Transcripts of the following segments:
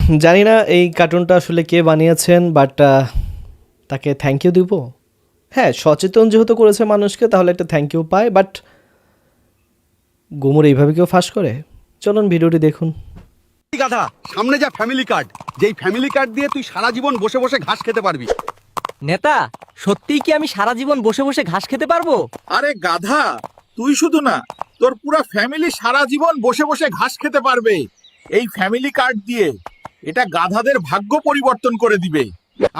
জানি না এই কার্টুনটা আসলে কে বানিয়েছেন, বাট তাকে থ্যাংক ইউ দিব। হ্যাঁ, সচেতন যেহেতু করেছে মানুষকে, তাহলে একটা থ্যাংক ইউ পায়। বাট গুমর এইভাবে কেউ ফাঁস করে? চলুন ভিডিওটি দেখুন। গাধা, সামনে যা ফ্যামিলি কার্ড, যেই ফ্যামিলি কার্ড দিয়ে তুই সারা জীবন বসে বসে ঘাস খেতে পারবি। নেতা, সত্যিই কি আমি সারা জীবন বসে বসে ঘাস খেতে পারবো? আরে গাধা, তুই শুধু না, তোর পুরো ফ্যামিলি সারা জীবন বসে বসে ঘাস খেতে পারবে এই ফ্যামিলি কার্ড দিয়ে। এটা গাধাদের ভাগ্য পরিবর্তন করে দিবে।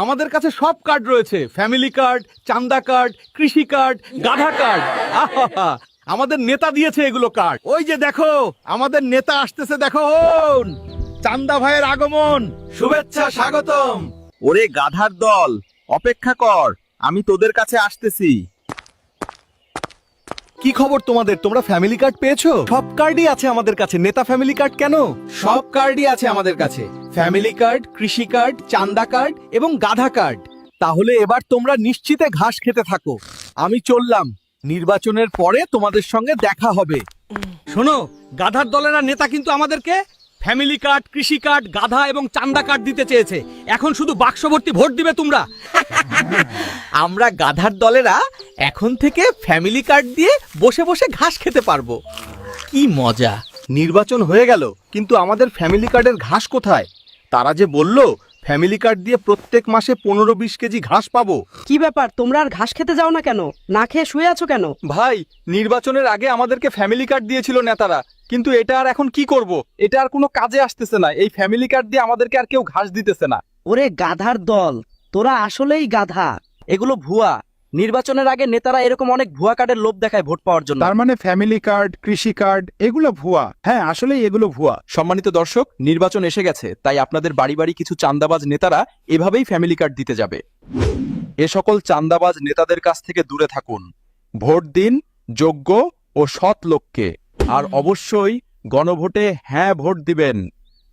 আমাদের কাছে সব কার্ড রয়েছে, ফ্যামিলি কার্ড, চান্দা কার্ড, কৃষি কার্ড, গাধা কার্ড। আহাহা, আমাদের নেতা দিয়েছে এগুলো কার্ড। ওই যে দেখো, আমাদের নেতা আসতেছে, দেখো হন। চান্দা ভাইয়ের আগমন, শুভেচ্ছা, স্বাগতম। ওরে গাধার দল, অপেক্ষা কর, আমি তোদের কাছে আসতেছি। কি খবর তোমাদের? তোমরা ফ্যামিলি কার্ড পেয়েছো? সব কার্ডই আছে আমাদের কাছে। নেতা ফ্যামিলি কার্ড কেন? সব কার্ডই আছে আমাদের কাছে, ফ্যামিলি কার্ড, কৃষি কার্ড, চান্দা কার্ড এবং গাধা কার্ড। তাহলে এবার তোমরা নিশ্চিতে ঘাস খেতে থাকো। আমি চললাম, নির্বাচনের পরে তোমাদের সঙ্গে দেখা হবে। শোনো, গাধার দলের নেতা কিন্তু আমাদেরকে ফ্যামিলি কার্ড, কৃষি কার্ড, গাধা এবং চান্দা কার্ড দিতে চেয়েছে। এখন শুধু বাক্স ভর্তি ভোট দিবে তোমরা। আমরা গাধার দলেরা এখন থেকে ফ্যামিলি কার্ড দিয়ে বসে বসে ঘাস খেতে পারবো। কি মজা! নির্বাচন হয়ে গেল, কিন্তু আমাদের ফ্যামিলি কার্ডের ঘাস কোথায়? তারা যে বলল ফ্যামিলি কার্ড দিয়ে প্রত্যেক মাসে 15-20 কেজি ঘাস পাবো। কি ব্যাপার, তোমরা আর ঘাস খেতে যাও না কেন? না খেয়ে শুয়ে আছো কেন? ভাই, নির্বাচনের আগে আমাদেরকে ফ্যামিলি কার্ড দিয়েছিল নেতারা, কিন্তু এটা আর এখন কি করব? এটা আর কোনো কাজে আসতেছে না। এই ফ্যামিলি কার্ড দিয়ে আমাদেরকে আর কেউ ঘাস দিতেছে না। ওরে গাধার দল, তোরা আসলেই গাধা। এগুলো ভুয়া। নির্বাচনের আগে নেতারা এরকম অনেক ভুয়া কার্ডের লোভ দেখায় ভোট পাওয়ার জন্য। তার মানে ফ্যামিলি কার্ড, কৃষি কার্ড এগুলো ভুয়া? হ্যাঁ, আসলেই এগুলো ভুয়া। সম্মানিত দর্শক, নির্বাচন এসে গেছে, তাই আপনাদের বাড়ি বাড়ি কিছু চান্দাবাজ নেতারা এভাবেই ফ্যামিলি কার্ড দিতে যাবে। এ সকল চান্দাবাজ নেতাদের কাছ থেকে দূরে থাকুন। ভোট দিন যোগ্য ও সৎ লোককে, আর অবশ্যই গণভোটে হ্যাঁ ভোট দিবেন।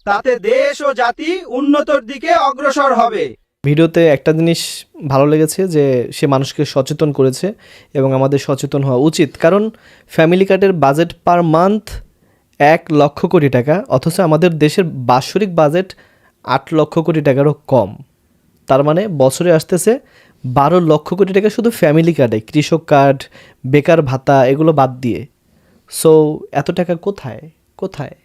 তাতে দেশ ও জাতি উন্নতর দিকে অগ্রসর হবে। ভিডিওতে একটা জিনিস ভালো লেগেছে, যে সে মানুষকে সচেতন করেছে এবং আমাদের সচেতন হওয়া উচিত। কারণ ফ্যামিলি কার্ডের বাজেট পার মান্থ 1,00,000 কোটি টাকা, অথচ আমাদের দেশের বাৎসরিক বাজেট 8,00,000 কোটি টাকারও কম। তার মানে বছরে আসতেছে 12,00,000 কোটি টাকা শুধু ফ্যামিলি কার্ডে, কৃষক কার্ড, বেকার ভাতা এগুলো বাদ দিয়ে। সো এত টাকা কোথায় কোথায়?